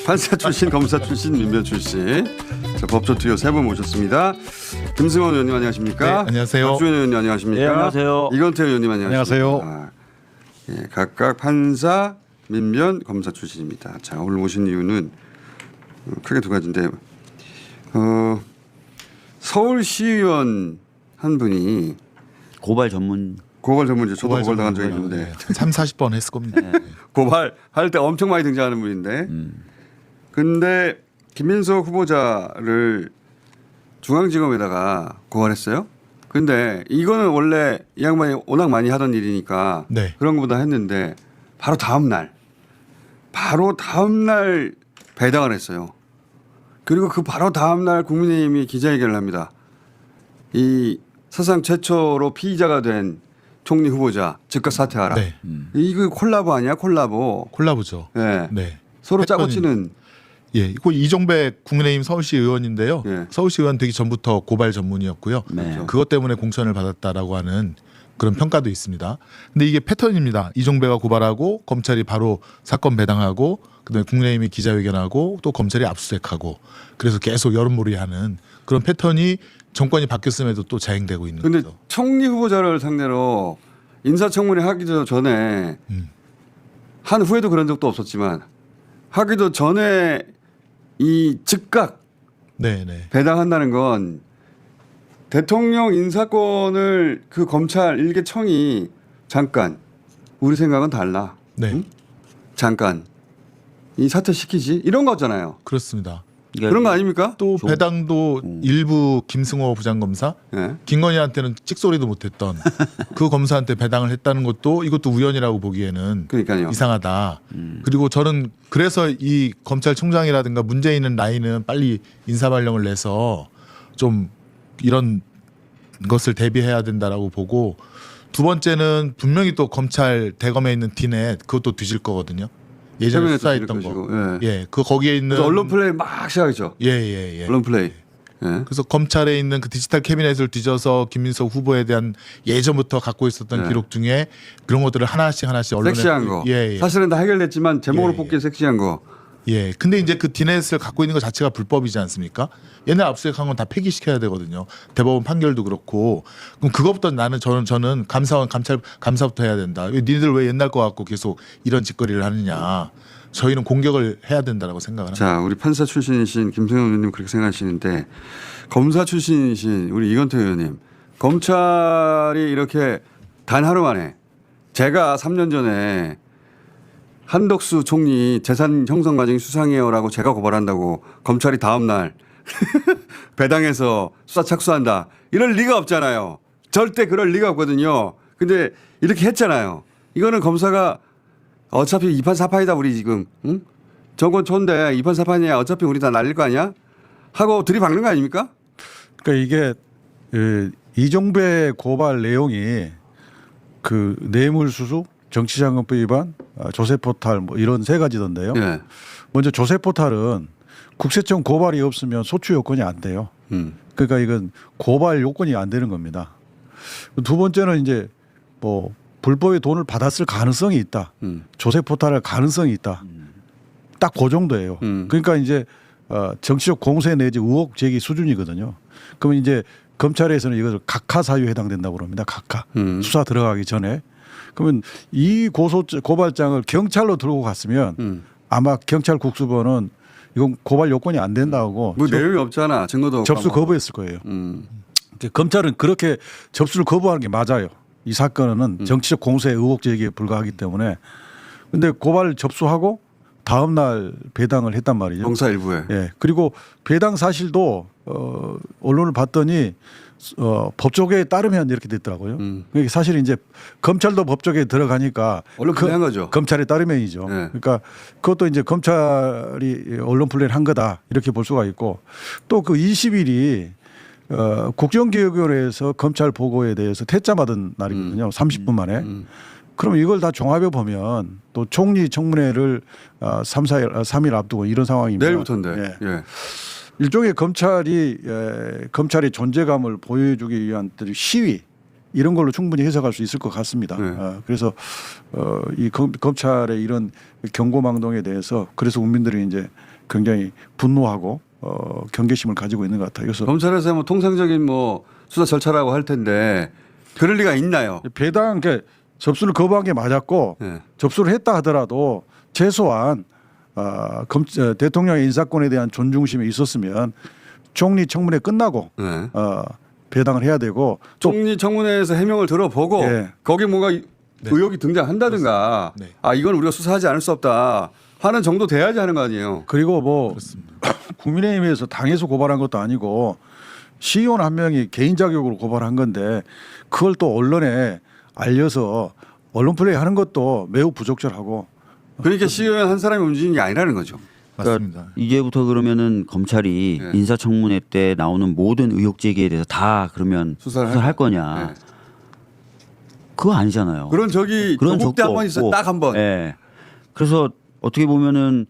판사 출신, 검사 출신, 민변 출신. 자, 법조 트리오 세 분 모셨습니다. 김승원 의원님 안녕하십니까? 네, 안녕하세요. 박주현 의원님 안녕하십니까? 네, 안녕하세요. 이건태 의원님 안녕하십니까? 안녕하세요. 예, 각각 판사, 민변, 검사 출신입니다. 자, 오늘 모신 이유는 크게 두 가지인데 서울시의원 한 분이 고발 전문. 고발 전문지 저도 고발 당한 적이 있는데 30-40번 했을 겁니다. 고발할 때 엄청 많이 등장하는 분인데 근데 김민석 후보자를 중앙지검에다가 고발했어요. 근데 이거는 원래 이 양반이 워낙 많이 하던 일이니까 네. 그런 것보다 했는데 바로 다음 날 배당을 했어요. 그리고 그 바로 다음 날 국민의힘이 기자회견을 합니다. 이 사상 최초로 피의자가 된 총리 후보자 즉각 사퇴하라. 네. 이거 콜라보 아니야? 콜라보. 콜라보죠. 네. 네. 서로 짜고 치는. 예, 이거 이종백 국민의힘 서울시 의원인데요. 예. 서울시 의원 되기 전부터 고발 전문이었고요. 네. 그것 때문에 공천을 받았다라고 하는 그런 평가도 있습니다. 근데 이게 패턴입니다. 이종배가 고발하고 검찰이 바로 사건 배당하고 그다음에 국민의힘이 기자회견하고 또 검찰이 압수수색하고 그래서 계속 여론몰이하는 그런 패턴이 정권이 바뀌었음에도 또 자행되고 있는 근데 거죠. 총리 후보자를 상대로 인사청문회 하기도 전에 한 후에도 그런 적도 없었지만 하기도 전에 이 즉각 네네. 배당한다는 건 대통령 인사권을 그 검찰 일개청이 잠깐 우리 생각은 달라. 네. 응? 잠깐 이 사퇴시키지 이런 거잖아요. 그렇습니다. 그런 거 아닙니까? 또 배당도 일부 김승호 부장검사 예. 김건희한테는 찍소리도 못했던 그 검사한테 배당을 했다는 것도 이것도 우연이라고 보기에는 그러니까요. 이상하다. 그리고 저는 그래서 이 검찰총장이라든가 문제 있는 라인은 빨리 인사발령을 내서 좀 이런 것을 대비해야 된다라고 보고 두 번째는 분명히 또 검찰 대검에 있는 디넷 그것도 뒤질 거거든요. 예전에 최근에 수사했던 또 거. 뒤질 것이고, 예, 그 거기에 있는 언론 플레이 막 시작했죠. 예. 언론 플레이. 예. 그래서 검찰에 있는 그 디지털 캐비넷을 뒤져서 김민석 후보에 대한 예전부터 갖고 있었던 네. 기록 중에 그런 것들을 하나씩 언론에 섹시한 거. 예. 사실은 다 해결됐지만 제목으로 예. 뽑기 섹시한 거. 예. 근데 이제 그 디넷을 갖고 있는 것 자체가 불법이지 않습니까? 옛날 압수수색한 건 다 폐기시켜야 되거든요. 대법원 판결도 그렇고. 그럼 그것부터 저는 감사부터 해야 된다. 니들 왜 옛날 거 갖고 계속 이런 짓거리를 하느냐. 저희는 공격을 해야 된다라고 생각을 합니다. 자, 우리 판사 출신이신 김승현 의원님 그렇게 생각하시는데 검사 출신이신 우리 이건태 의원님 검찰이 이렇게 단 하루 만에 제가 3년 전에 한덕수 총리 재산 형성 과정이 수상해요라고 제가 고발한다고 검찰이 다음 날 배당해서 수사 착수한다. 이럴 리가 없잖아요. 절대 그럴 리가 없거든요. 근데 이렇게 했잖아요. 이거는 검사가 어차피 2판 4판이다 우리 지금. 응? 정권 초인데 2판 4판이야. 어차피 우리 다 날릴 거 아니야? 하고 들이박는 거 아닙니까? 그러니까 이게 이종배 고발 내용이 그 뇌물수수, 정치자금법 위반, 조세포탈 뭐 이런 세 가지던데요. 예. 먼저 조세포탈은 국세청 고발이 없으면 소추 요건이 안 돼요. 그러니까 이건 고발 요건이 안 되는 겁니다. 두 번째는 이제 뭐 불법의 돈을 받았을 가능성이 있다. 조세포탈할 가능성이 있다. 딱 그 정도예요. 그러니까 이제 정치적 공세 내지 의혹 제기 수준이거든요. 그러면 이제 검찰에서는 이것을 각하 사유에 해당된다고 그럽니다. 각하. 수사 들어가기 전에. 그러면 이 고발장을 경찰로 들고 갔으면 아마 경찰 국수본은 이건 고발 요건이 안 된다고 뭐 내용이 없잖아. 증거도 없고. 접수 거부했을 거예요. 검찰은 그렇게 접수를 거부하는 게 맞아요. 이 사건은 정치적 공세 의혹 제기에 불과하기 때문에. 근데 고발 접수하고 다음 날 배당을 했단 말이죠. 검사 일부에. 예. 그리고 배당 사실도 언론을 봤더니 법조계에 따르면 이렇게 됐더라고요. 그러니까 사실 이제 검찰도 법조계에 들어가니까 언론 플레이한 거죠. 검찰에 따르면이죠. 네. 그러니까 그것도 이제 검찰이 언론 플레이를 한 거다 이렇게 볼 수가 있고 또 그 20일이 국정기획위원회에서 검찰 보고에 대해서 퇴짜 받은 날이거든요. 30분 만에. 그럼 이걸 다 종합해 보면 또 총리 청문회를 3일 앞두고 이런 상황입니다. 내일부터인데. 예. 예. 일종의 검찰이 검찰의 존재감을 보여주기 위한 시위 이런 걸로 충분히 해석할 수 있을 것 같습니다. 네. 그래서 이 검찰의 이런 경고망동에 대해서 그래서 국민들이 이제 굉장히 분노하고 경계심을 가지고 있는 것 같아요. 그래서 검찰에서 뭐 통상적인 뭐 수사 절차라고 할 텐데 그럴 리가 있나요? 배당 그러니까 접수를 거부한 게 맞았고 네. 접수를 했다 하더라도 최소한 대통령의 인사권에 대한 존중심이 있었으면 총리 청문회 끝나고 네. 배당을 해야 되고 또 총리 청문회에서 해명을 들어보고 예. 거기 뭔가 의혹이 등장한다든가 네. 아 이건 우리가 수사하지 않을 수 없다 하는 정도 돼야지 하는 거 아니에요. 그리고 뭐 국민의힘에서 당에서 고발한 것도 아니고 시의원 한 명이 개인 자격으로 고발한 건데 그걸 또 언론에 알려서 언론 플레이하는 것도 매우 부적절하고 그러니까 시의원 한 사람이 움직이는 게 아니라는 거죠. 맞습니다. 그러니까 이제부터 그러면은 검찰이 네. 인사청문회 때 나오는 모든 의혹 제기에 대해서 다 그러면 수사를 수사를 할 거냐? 네. 그거 아니잖아요. 그런 적이 그런 조국 때 한 적도 번 있어요. 없고. 딱 한 번. 예. 그래서 어떻게 보면은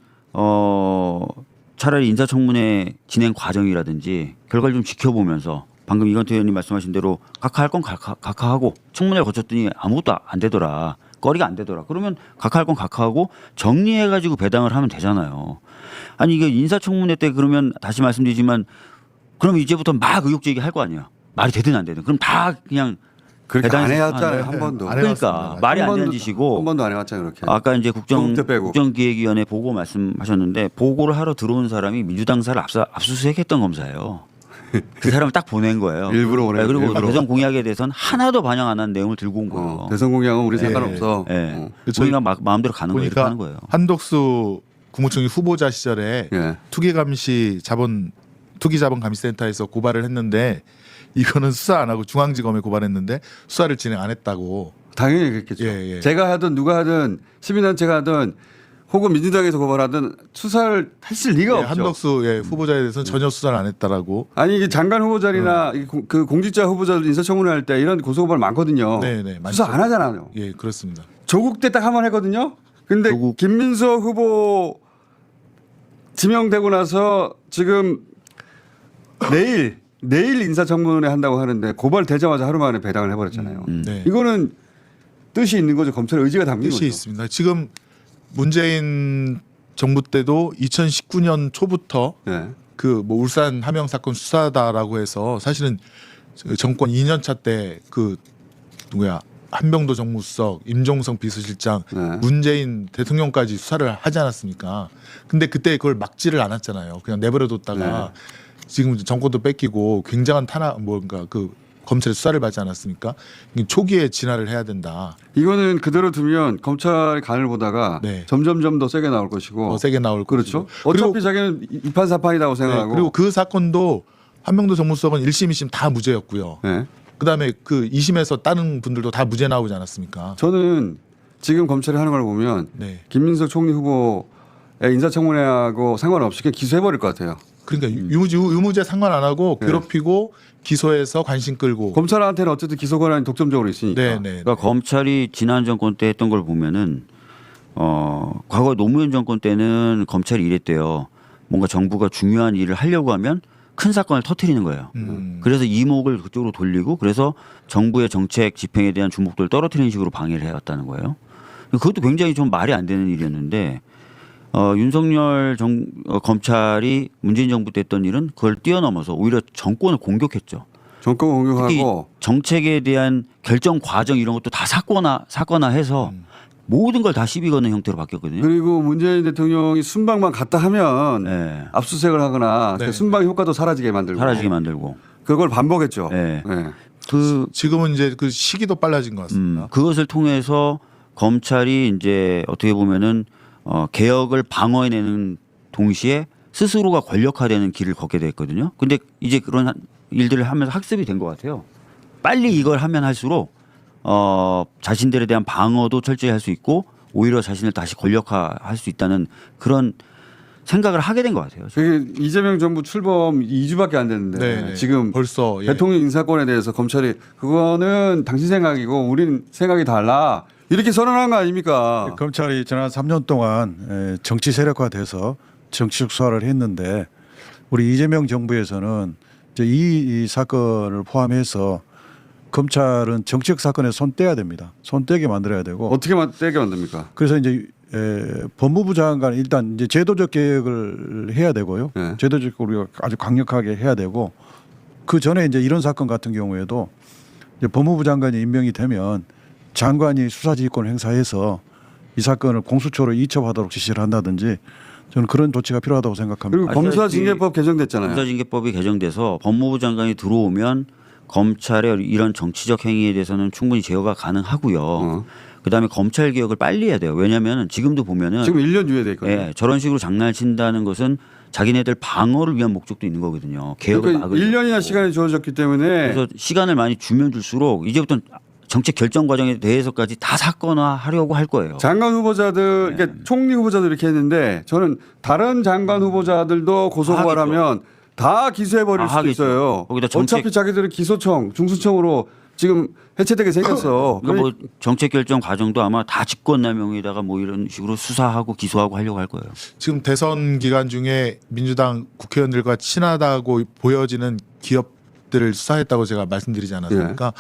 차라리 인사청문회 진행 과정이라든지 결과를 좀 지켜보면서 방금 이건태 의원님 말씀하신 대로 각하할 건 각하하고 청문회를 거쳤더니 아무것도 안 되더라. 거리가 안 되더라. 그러면 각하할 건 각하하고 정리해가지고 배당을 하면 되잖아요. 아니 이게 인사청문회 때 그러면 다시 말씀드리지만 그럼 이제부터 막 의혹 제기할 거 아니야. 말이 되든 안 되든. 그럼 다 그냥 그렇게 안 배당해서- 해왔잖아요. 아, 한 번도. 안 그러니까 해왔습니다. 말이 안 한 되는 번도- 짓이고 한 번도 안 해왔잖아요. 그렇게. 아까 이제 조국 때 빼고. 국정기획위원회 보고 말씀하셨는데 보고를 하러 들어온 사람이 민주당사를 압수수색했던 검사예요. 그 사람을 딱 보낸 거예요. 일부러 보낸 네, 그리고 일부러. 대선 공약에 대해서는 하나도 반영 안 한 내용을 들고 온 거예요. 대선 공약은 우리 네. 상관없어. 예. 저희 우리가 마음대로 가는 거예요. 이렇게 하는 거예요. 한덕수 국무총리 후보자 시절에 예. 투기자본감시센터에서 고발을 했는데 이거는 수사 안 하고 중앙지검에 고발했는데 수사를 진행 안 했다고. 당연히 그랬겠죠. 예, 예. 제가 하든 누가 하든 시민단체가 하든 혹은 민주당에서 고발하든 수사를 했을 리가 예, 없죠. 한덕수 후보자에 대해서는 전혀 수사를 안 했다라고. 아니 이게 장관 후보 자리나 그 공직자 후보자들 인사청문회 할 때 이런 고소고발 많거든요. 네, 수사 많죠. 안 하잖아요. 예, 그렇습니다. 조국 때 딱 한 번 했거든요. 근데 조국. 김민석 후보 지명되고 나서 지금 내일 인사청문회 한다고 하는데 고발되자마자 하루 만에 배당을 해버렸잖아요. 네. 이거는 뜻이 있는 거죠. 검찰의 의지가 담긴 뜻이 거죠. 있습니다. 지금 문재인 정부 때도 2019년 초부터 네. 그 뭐 울산 함영 사건 수사다라고 해서 사실은 정권 2년차 때 그 누구야 한병도 정무수석, 임종성 비서실장, 네. 문재인 대통령까지 수사를 하지 않았습니까? 근데 그때 그걸 막지를 않았잖아요. 그냥 내버려뒀다가 지금 정권도 뺏기고 굉장한 탄압 뭔가 그 검찰의 수사를 받지 않았습니까? 초기에 진화를 해야 된다. 이거는 그대로 두면 검찰이 간을 보다가 네. 점점점 더 세게 나올 것이고 더 세게 나올 그렇죠. 것이고. 그리고 어차피 자기는 이판사판이라고 생각하고 그리고 그 사건도 한명도 정무수석은 1심, 2심 다 무죄였고요. 네. 그다음에 그 2심에서 다른 분들도 다 무죄 나오지 않았습니까? 저는 지금 검찰이 하는 걸 보면 네. 김민석 총리 후보의 인사청문회하고 상관없이 그냥 기소해버릴 것 같아요. 그러니까 유무죄 상관 안 하고 네. 괴롭히고 기소해서 관심 끌고. 검찰한테는 어쨌든 기소 권한이 독점적으로 있으니까. 네, 네. 그러니까 검찰이 지난 정권 때 했던 걸 보면은 과거 노무현 정권 때는 검찰이 이랬대요. 뭔가 정부가 중요한 일을 하려고 하면 큰 사건을 터뜨리는 거예요. 그래서 이목을 그쪽으로 돌리고 그래서 정부의 정책 집행에 대한 주목도를 떨어뜨리는 식으로 방해를 해왔다는 거예요. 그것도 굉장히 좀 말이 안 되는 일이었는데 윤석열 검찰이 문재인 정부 때 했던 일은 그걸 뛰어넘어서 오히려 정권을 공격했죠. 정권 특히 공격하고 정책에 대한 결정 과정 이런 것도 다 사건화해서 모든 걸 다 시비 거는 형태로 바뀌었거든요. 그리고 문재인 대통령이 순방만 갔다 하면 네. 압수수색을 하거나 네. 그 순방 효과도 사라지게 만들고 사라지게 만들고 그걸 반복했죠. 네. 네. 지금은 이제 그 시기도 빨라진 것 같습니다. 그것을 통해서 검찰이 이제 어떻게 보면은 개혁을 방어해내는 동시에 스스로가 권력화되는 길을 걷게 됐거든요. 근데 이제 그런 일들을 하면서 학습이 된 것 같아요. 빨리 이걸 하면 할수록 자신들에 대한 방어도 철저히 할 수 있고 오히려 자신을 다시 권력화할 수 있다는 그런 생각을 하게 된 것 같아요. 그게 이재명 정부 출범 2주밖에 안 됐는데 네. 지금 벌써 예. 대통령 인사권에 대해서 검찰이 그거는 당신 생각이고 우린 생각이 달라 이렇게 선언한 거 아닙니까? 검찰이 지난 3년 동안 정치 세력화돼서 정치적 수사를 했는데 우리 이재명 정부에서는 이제 이 사건을 포함해서 검찰은 정치적 사건에 손 떼야 됩니다. 손 떼게 만들어야 되고 어떻게 떼게 만듭니까? 그래서 이제 법무부 장관 일단 이제 제도적 개혁을 해야 되고요. 네. 제도적 우리가 아주 강력하게 해야 되고 그 전에 이제 이런 사건 같은 경우에도 이제 법무부 장관이 임명이 되면 장관이 수사지휘권을 행사해서 이 사건을 공수처로 이첩하도록 지시를 한다든지 저는 그런 조치가 필요하다고 생각합니다. 그리고 검사징계법 개정됐잖아요. 검사징계법이 개정돼서 법무부 장관이 들어오면 검찰의 이런 정치적 행위에 대해서는 충분히 제어가 가능하고요. 그다음에 검찰 개혁을 빨리 해야 돼요. 왜냐하면 지금도 보면은 지금 1년 유예돼 있거든요. 예, 저런 식으로 장난을 친다는 것은 자기네들 방어를 위한 목적도 있는 거거든요. 개혁을 그러니까 막으려고. 1년이나 시간이 주어졌기 때문에 그래서 시간을 많이 주면 줄수록 이제부터 정책 결정 과정에 대해서까지 다 사건화하려고 할 거예요. 장관 후보자들, 그러니까 총리 후보자들 이렇게 했는데 저는 다른 장관 후보자들도 고소고발하면 다 기소해버릴 수도 하겠죠. 있어요. 거기다 정책- 어차피 자기들은 기소청, 중수청으로 지금 해체되게 생겼어. 그러니까 뭐 정책 결정 과정도 아마 다 직권남용에다가 뭐 이런 식으로 수사하고 기소하고 하려고 할 거예요. 지금 대선 기간 중에 민주당 국회의원들과 친하다고 보여지는 기업들을 수사했다고 제가 말씀드리지 않았습니까?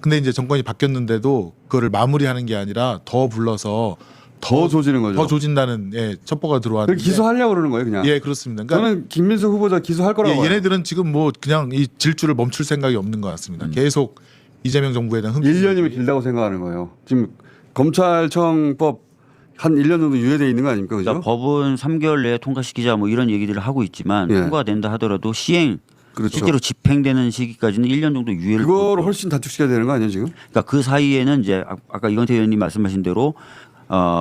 근데 이제 정권이 바뀌었는데도 그거를 마무리하는 게 아니라 더 불러서 더 조지는 거죠. 더 조진다는 첩보가 그걸 들어왔는데 기소하려고 그러는 거예요, 그냥. 예, 그렇습니다. 그러니까 저는 김민수 후보자 기소할 거라고 봐요. 얘네들은 지금 뭐 그냥 이 질주를 멈출 생각이 없는 것 같습니다. 계속 이재명 정부에 대한 1년이면 길다고 생각하는 거예요. 지금 검찰청법 한 1년 정도 유예돼 있는 거 아닙니까? 그죠? 그러니까 법은 3개월 내에 통과시키자 뭐 이런 얘기들을 하고 있지만 예. 통과된다 하더라도 시행 그렇죠. 실제로 집행되는 시기까지는 1년 정도 유예를 그거를 두고 훨씬 단축시켜야 되는 거 아니에요, 지금? 그러니까 그 사이에는 이제 아까 이건태 의원님 말씀하신 대로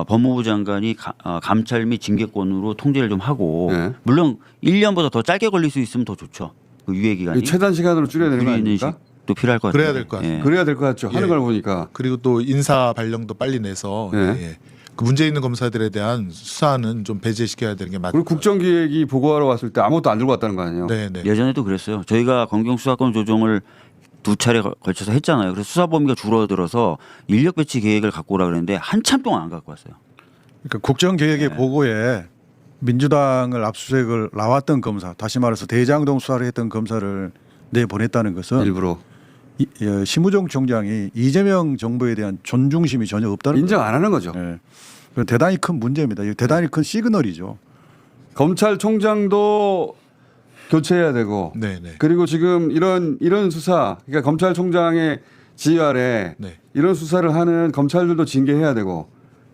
법무부 장관이 감찰 및 징계권으로 통제를 좀 하고 네. 물론 1년보다 더 짧게 걸릴 수 있으면 더 좋죠. 그 유예 기간이 최단 시간으로 줄여야 되는 거 줄이는 아닙니까? 식도 필요할 것 같아요. 그래야 될것 같습니다. 그래야 될 것 같죠. 하는 예. 걸 보니까. 그리고 또 인사 발령도 빨리 내서 네. 그 문제 있는 검사들에 대한 수사는 좀 배제시켜야 되는 게 맞을 그리고 것 국정기획이 보고하러 왔을 때 아무것도 안 들고 왔다는 거 아니에요? 같아요. 네, 네. 예전에도 그랬어요. 저희가 검경 수사권 조정을 2차례 걸쳐서 했잖아요. 그래서 수사 범위가 줄어들어서 인력 배치 계획을 갖고 오라 그랬는데 한참 동안 안 갖고 왔어요. 그러니까 국정개혁의 네. 보고에 민주당을 압수수색을 나왔던 검사, 다시 말해서 대장동 수사를 했던 검사를 내보냈다는 것은 일부러. 심우정 총장이 이재명 정부에 대한 존중심이 전혀 없다는 인정 안 하는 거죠. 거예요. 예. 대단히 큰 문제입니다. 이거 대단히 큰 시그널이죠. 검찰총장도 교체해야 되고 네, 네. 그리고 지금 이런 수사 그러니까 검찰총장의 지휘 아래 네. 이런 수사를 하는 검찰들도 징계해야 되고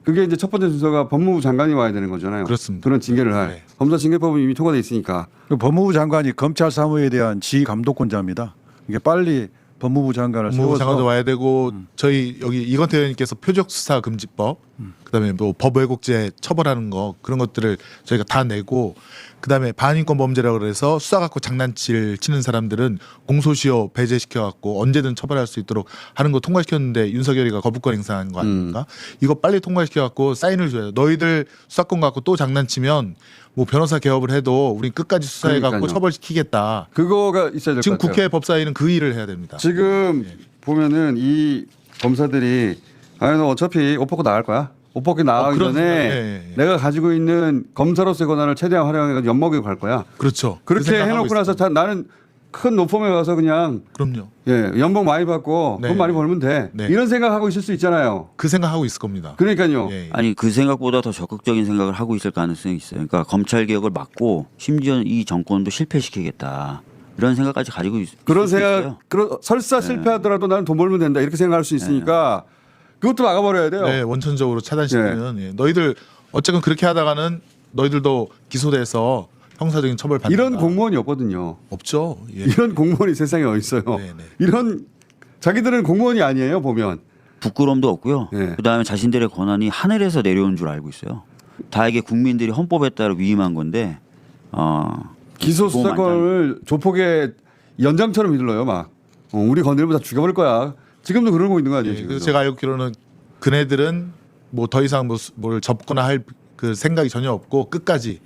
그게 이제 첫 번째 순서가 법무부 장관이 와야 되는 거잖아요. 그렇습니다. 그런 징계를 할. 네. 검사징계법은 이미 통과돼 있으니까. 그 법무부 장관이 검찰 사무에 대한 지휘 감독권자입니다. 이게 빨리 법무부 장관을 법무부 세워서 장관도 와야 되고 저희 여기 이건태 의원님께서 표적 수사 금지법 그다음에 뭐 법왜곡죄 처벌하는 거 그런 것들을 저희가 다 내고 그다음에 반인권 범죄라고 그래서 수사 갖고 장난치는 사람들은 공소시효 배제시켜 갖고 언제든 처벌할 수 있도록 하는 거 통과시켰는데 윤석열이가 거부권 행사한 거 아닙니까? 이거 빨리 통과시켜 갖고 사인을 줘야 돼. 너희들 수사권 갖고 또 장난치면 뭐 변호사 개업을 해도 우린 끝까지 수사해 갖고 그러니까요. 처벌시키겠다. 그거가 있어야 될 것 지금 같아요. 국회 법사위는 그 일을 해야 됩니다. 지금 보면은 이 검사들이 아니 너 어차피 옷 벗고 나갈 거야. 옷 벗고 나가기 그런 전에 생각, 예. 내가 가지고 있는 검사로서의 권한을 최대한 활용해서 엿먹이고 갈 거야. 그렇죠. 그 그렇게 생각하고 해놓고 나서 있습니다. 나는 큰 노펌에 가서 그냥 그럼요. 예, 연봉 많이 받고 네. 돈 많이 벌면 돼. 네. 이런 생각하고 있을 수 있잖아요. 그 생각하고 있을 겁니다. 그러니까요. 예, 예. 아니 그 생각보다 더 적극적인 생각을 하고 있을 가능성이 있어요. 그러니까 검찰 개혁을 막고 심지어 이 정권도 실패시키겠다. 이런 생각까지 가지고 그런 있을 수 생각, 있어요. 설사 실패하더라도 나는 돈 벌면 된다. 이렇게 생각할 수 있으니까 그것도 막아버려야 돼요. 네, 원천적으로 차단시키면 예. 너희들 어쨌든 그렇게 하다가는 너희들도 기소돼서 형사적인 처벌 받는다. 이런 공무원이 없거든요. 없죠. 예. 이런 공무원이 세상에 어디 있어요. 네, 네. 이런 자기들은 공무원이 아니에요. 보면. 부끄러움도 없고요. 예. 그다음에 자신들의 권한이 하늘에서 내려온 줄 알고 있어요. 다 이게 국민들이 헌법에 따라 위임한 건데 기소 수사권을 조폭의 연장처럼 휘둘러요. 막 우리 건드리면 다 죽여버릴 거야. 지금도 그러고 있는 거 아니에요. 예, 지금. 그래서 제가 알기로는 그네들은 뭐 더 이상 뭘 접거나 할 그 생각이 전혀 없고 끝까지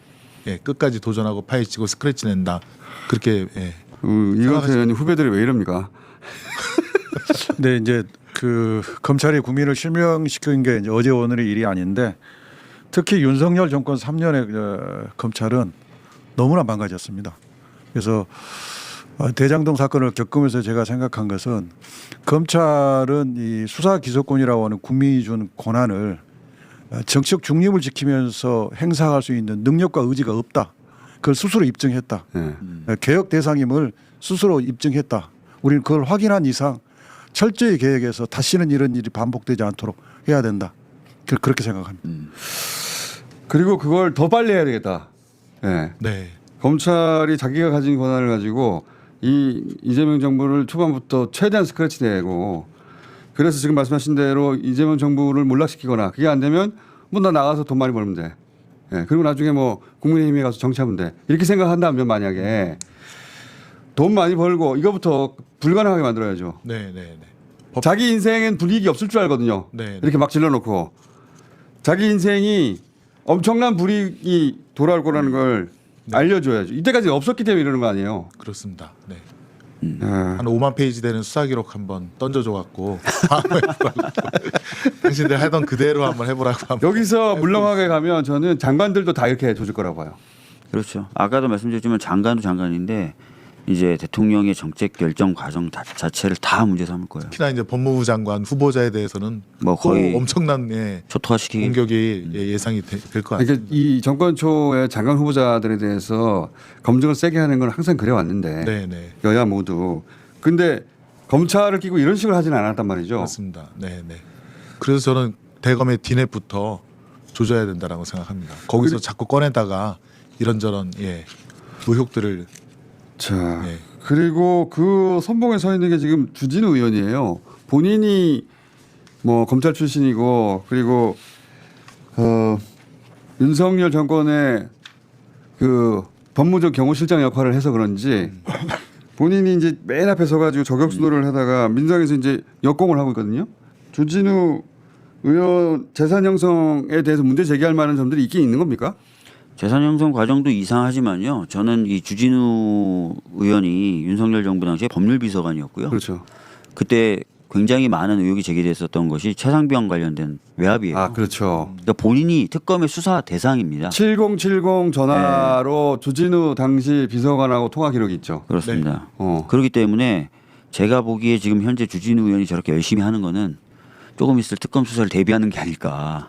도전하고 파헤치고 스크래치 낸다. 그렇게 예. 이건태 의원님 후배들이 왜 이럽니까? 근데 이제 그 검찰이 국민을 실명시킨 게 이제 어제 오늘의 일이 아닌데 특히 윤석열 정권 3년의 검찰은 너무나 망가졌습니다. 그래서 대장동 사건을 겪으면서 제가 생각한 것은 검찰은 이 수사 기소권이라고 하는 국민이 준 권한을 정치적 중립을 지키면서 행사할 수 있는 능력과 의지가 없다. 그걸 스스로 입증했다. 예. 개혁 대상임을 스스로 입증했다. 우리는 그걸 확인한 이상 철저히 계획해서 다시는 이런 일이 반복되지 않도록 해야 된다. 그렇게 생각합니다. 그리고 그걸 더 빨리 해야 되겠다. 예. 네. 검찰이 자기가 가진 권한을 가지고 이재명 정부를 초반부터 최대한 스크래치 내고 그래서 지금 말씀하신 대로 이재명 정부를 몰락시키거나 그게 안 되면 뭐 나 나가서 돈 많이 벌면 돼. 예. 그리고 나중에 뭐 국민의힘에 가서 정치하면 돼. 이렇게 생각한다면 만약에 돈 많이 벌고 이거부터 불가능하게 만들어야죠. 네, 네, 네. 자기 인생엔 불이익이 없을 줄 알거든요. 네. 이렇게 막 질러놓고 자기 인생이 엄청난 불이익이 돌아올 거라는 걸 알려줘야죠. 이때까지 없었기 때문에 이러는 거 아니에요. 그렇습니다. 네. 예. 한 5만 페이지 되는 수사 기록 한번 던져줘 갖고 당신들 하던 그대로 한번 해보라고 한번. 여기서 물렁하게 가면 저는 장관들도 다 이렇게 조질 거라고 봐요. 그렇죠. 아까도 말씀드렸지만 장관도 장관인데 이제 대통령의 정책 결정 과정 자체를 다 문제 삼을 거예요. 특히나 이제 법무부 장관 후보자에 대해서는 뭐 거의 또 엄청난 예, 초토화시키기. 공격이 예상이 될 것 같아요. 그러니까 이 정권 초의 장관 후보자들에 대해서 검증을 세게 하는 건 항상 그래왔는데 네, 네. 여야 모두. 근데 검찰을 끼고 이런 식으로 하지는 않았단 말이죠. 그렇습니다. 네, 네. 그래서 저는 대검의 디넷부터 조져야 된다라고 생각합니다. 거기서 자꾸 꺼내다가 이런저런 예, 의혹들을 자, 네. 그리고 그 선봉에 서 있는 게 지금 주진우 의원이에요. 본인이 뭐 검찰 출신이고 그리고 윤석열 정권의 그 법무적 경호실장 역할을 해서 그런지 본인이 이제 맨 앞에 서가지고 저격수노를 하다가 민주당에서 이제 역공을 하고 있거든요. 주진우 의원 재산 형성에 대해서 문제 제기할 만한 점들이 있긴 있는 겁니까? 재산 형성 과정도 이상하지만요. 저는 이 주진우 의원이 윤석열 정부 당시에 법률비서관이었고요. 그렇죠. 그때 굉장히 많은 의혹이 제기됐었던 것이 최상병 관련된 외압이에요. 아, 그렇죠. 그러니까 본인이 특검의 수사 대상입니다. 7070 전화로 주진우 당시 비서관하고 통화 기록이 있죠. 그렇습니다. 어. 그렇기 때문에 제가 보기에 지금 현재 주진우 의원이 저렇게 열심히 하는 거는 조금 있을 특검 수사를 대비하는 게 아닐까.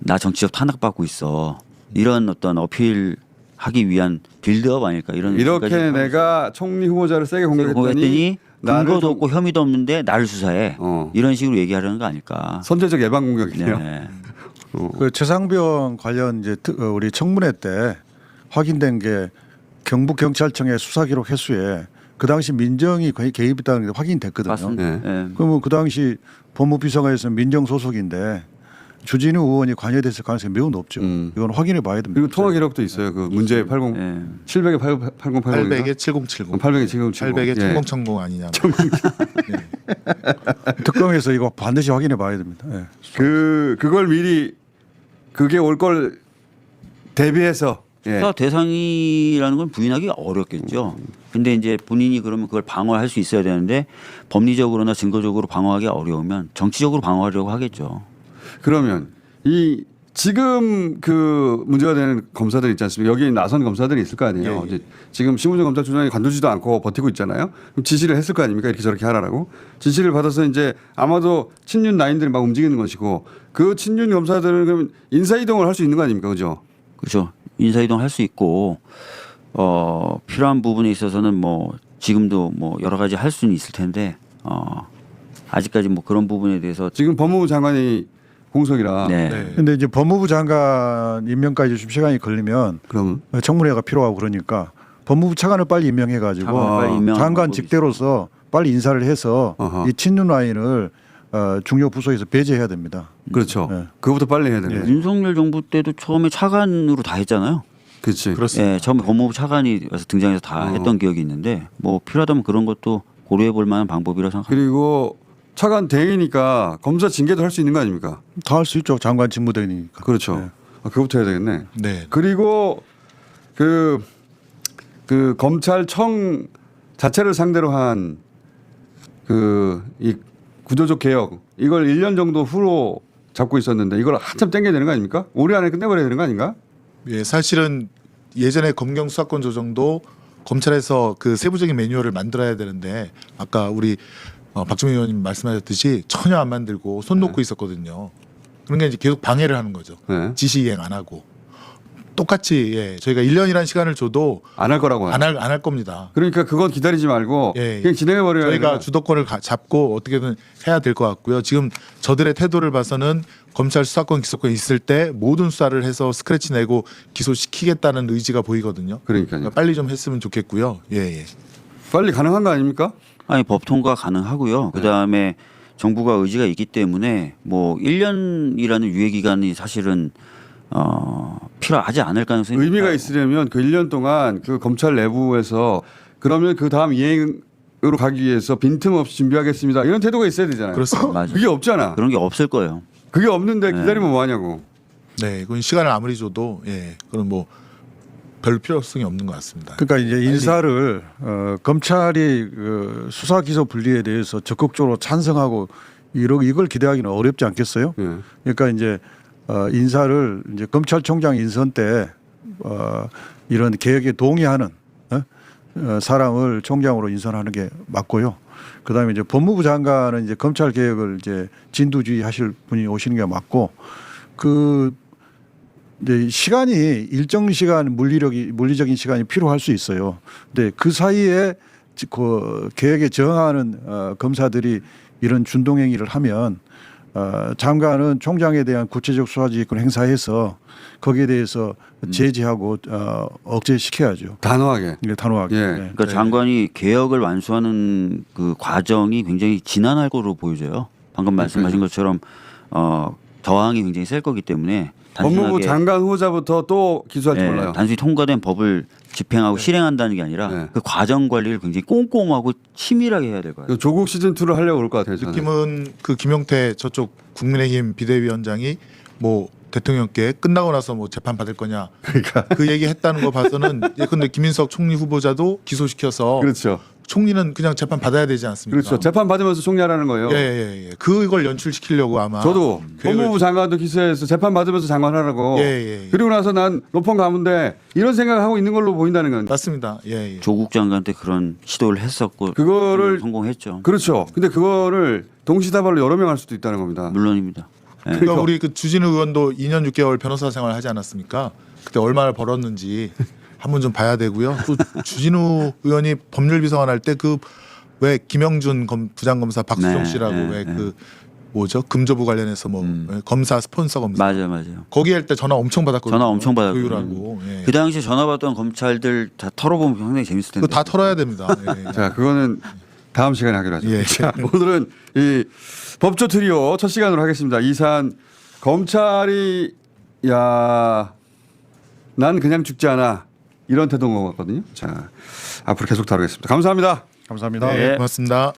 나 정치적 탄압받고 있어. 이런 어떤 어필하기 위한 빌드업 아닐까 이런 이렇게 생각이 내가 총리 후보자를 세게 공격했더니 공격했더니 나를 근거도 좀 없고 혐의도 없는데 나를 수사해 어. 이런 식으로 얘기하려는 거 아닐까. 선제적 예방 공격이에요. 네. 그 최상병 관련 이제 우리 청문회 때 확인된 게 경북 경찰청의 수사 기록 횟수에 그 당시 민정이 거의 개입했다는 게 확인됐거든요. 맞습니다. 네. 네. 그러면 그 당시 법무비서관에서 민정 소속인데 주진우 의원이 관여됐을 가능성이 매우 높죠. 이건 확인해 봐야 됩니다. 그리고 통화 기록도 있어요. 그 문제 80 네. 700에 8080 800에 7070, 800에 7070 800에 예. 7010 아니냐. 특검에서 이거 반드시 확인해 봐야 됩니다. 예. 그걸 미리 그게 올 걸 대비해서 예. 수사 대상이라는 건 부인하기가 어렵겠죠. 근데 이제 본인이 그러면 그걸 방어할 수 있어야 되는데 법리적으로나 증거적으로 방어하기가 어려우면 정치적으로 방어하려고 하겠죠. 그러면 이 지금 그 문제가 되는 검사들 있지 않습니까? 여기에 나선 검사들이 있을 거 아니에요. 예, 예. 이제 지금 심우정 검찰총장이 관두지도 않고 버티고 있잖아요. 그럼 지시를 했을 거 아닙니까? 이렇게 저렇게 하라라고. 지시를 받아서 이제 아마도 친윤 라인들이 막 움직이는 것이고 그 친윤 검사들은 그러면 인사이동을 할 수 있는 거 아닙니까? 그죠? 그렇죠. 인사이동 할 수 있고 필요한 부분에 있어서는 뭐 지금도 뭐 여러 가지 할 수는 있을 텐데 아직까지 뭐 그런 부분에 대해서 지금 법무부 장관이 공석이라. 네. 네. 근데 이제 법무부 장관 임명까지 좀 시간이 걸리면 그럼 청문회가 필요하고 그러니까 법무부 차관을 빨리 임명해 가지고 장관을 빨리 임명하는 장관 방법이 직대로서 빨리 인사를 해서 어허. 이 친윤 라인을 중요 부서에서 배제해야 됩니다. 그렇죠. 네. 그거부터 빨리 해야 되는 거죠. 윤석열 정부 때도 처음에 차관으로 다 했잖아요. 그렇지. 그렇습니다. 예, 처음에 법무부 차관이 와서 등장해서 다 했던 기억이 있는데 뭐 필요하다면 그런 것도 고려해 볼 만한 방법이라고 생각합니다. 그리고 차관 대행이니까 검사 징계도 할 수 있는 거 아닙니까? 다 할 수 있죠. 장관 직무대행이니까. 그렇죠. 네. 아, 그거부터 해야 되겠네. 네. 그리고 그 검찰청 자체를 상대로 한 이 구조적 개혁 이걸 1년 정도 후로 잡고 있었는데 이걸 한참 땡겨야 되는 거 아닙니까? 올해 안에 끝내버려야 되는 거 아닌가? 예, 사실은 예전에 검경 수사권 조정도 검찰에서 그 세부적인 매뉴얼을 만들어야 되는데 아까 우리 박주민 의원님 말씀하셨듯이 전혀 안 만들고 손 놓고 있었거든요. 그런 게 이제 계속 방해를 하는 거죠. 네. 지시 이행 안 하고 똑같이 예, 저희가 1년이라는 시간을 줘도 안 할 거라고. 안 할 겁니다. 그러니까 그건 기다리지 말고 예. 그냥 진행해 버려야 저희가 주도권을 잡고 어떻게든 해야 될 것 같고요. 지금 저들의 태도를 봐서는 검찰 수사권 기소권 있을 때 모든 수사를 해서 스크래치 내고 기소시키겠다는 의지가 보이거든요. 그러니까요. 빨리 좀 했으면 좋겠고요. 예, 예. 빨리 가능한 거 아닙니까? 아니 법 통과 가능하고요. 그다음에 정부가 의지가 있기 때문에 뭐 1년이라는 유예 기간이 사실은 필요하지 않을 가능성이 의미가 높아요. 있으려면 그 1년 동안 그 검찰 내부에서 그러면 그 다음 이행으로 가기 위해서 빈틈없이 준비하겠습니다. 이런 태도가 있어야 되잖아요. 그렇습니다. 맞아요. 그게 없잖아. 그런 게 없을 거예요. 그게 없는데 기다리면 뭐 하냐고. 네, 그건 시간을 아무리 줘도 예, 그건 뭐 별 필요성이 없는 것 같습니다. 그러니까 이제 인사를 검찰이 그 수사 기소 분리에 대해서 적극적으로 찬성하고 이걸 기대하기는 어렵지 않겠어요? 예. 그러니까 이제 인사를 이제 검찰총장 인선 때 이런 개혁에 동의하는 사람을 총장으로 인선하는 게 맞고요. 그다음에 이제 법무부 장관은 이제 검찰 개혁을 이제 진두지휘하실 분이 오시는 게 맞고 그 이제 시간이 일정 시간 물리적인 시간이 필요할 수 있어요. 근데 그 사이에 그 계획에 저항하는 검사들이 이런 준동행위를 하면 장관은 총장에 대한 구체적 수사지휘권 행사해서 거기에 대해서 제지하고 억제시켜야죠. 단호하게. 네, 단호하게. 예. 네. 그러니까 장관이 개혁을 완수하는 그 과정이 굉장히 지난할 거로 보여져요. 방금 말씀하신 것처럼 저항이 굉장히 셀 거기 때문에 법무부 단순하게 장관 후보자부터 또 기소할지 예, 몰라요. 단순히 통과된 법을 집행하고 실행한다는 게 아니라 네. 그 과정 관리를 굉장히 꼼꼼하고 치밀하게 해야 될 거예요. 조국 시즌 2를 하려고 그럴 것 같아요. 저는. 느낌은 그 김용태 저쪽 국민의힘 비대위원장이 뭐 대통령께 끝나고 나서 뭐 재판 받을 거냐 그러니까 그 얘기 했다는 거 봐서는 예컨대 김인석 총리 후보자도 기소시켜서 그렇죠. 총리는 그냥 재판 받아야 되지 않습니까? 그렇죠. 재판 받으면서 총리하라는 거예요. 예. 그걸 연출시키려고 아마 저도 계획을- 법무부 장관도 기소해서 재판 받으면서 장관하라고. 예. 그리고 나서 난 로펌 가문데 이런 생각을 하고 있는 걸로 보인다는 건. 맞습니다. 예. 조국 장관 때 그런 시도를 했었고 그거를 성공했죠. 그렇죠. 근데 그거를 동시다발로 여러 명 할 수도 있다는 겁니다. 물론입니다. 예. 그러니까 우리 그 주진우 의원도 2년 6개월 변호사 생활 하지 않았습니까? 그때 얼마를 벌었는지 한번 좀 봐야 되고요. 또 주진우 의원이 법률비서관 할 때 그 왜 김영준 부장검사 박수정 네, 씨라고 네, 왜 네. 그 뭐죠 금조부 관련해서 뭐 검사 스폰서 검사 맞아요. 거기 할 때 전화 엄청 받았거든요. 전화 엄청 받았거든요. 조율하고 예. 그 당시에 전화 받던 검찰들 다 털어보면 상당히 재밌을 텐데. 그거 다 털어야 됩니다. 예. 자, 그거는 다음 시간에 하기로 하죠. 예. 자, 오늘은 이 법조 트리오 첫 시간으로 하겠습니다. 이산 검찰이 난 그냥 죽지 않아 이런 태도인 것 같거든요. 자, 앞으로 계속 다루겠습니다. 감사합니다. 감사합니다. 네. 고맙습니다.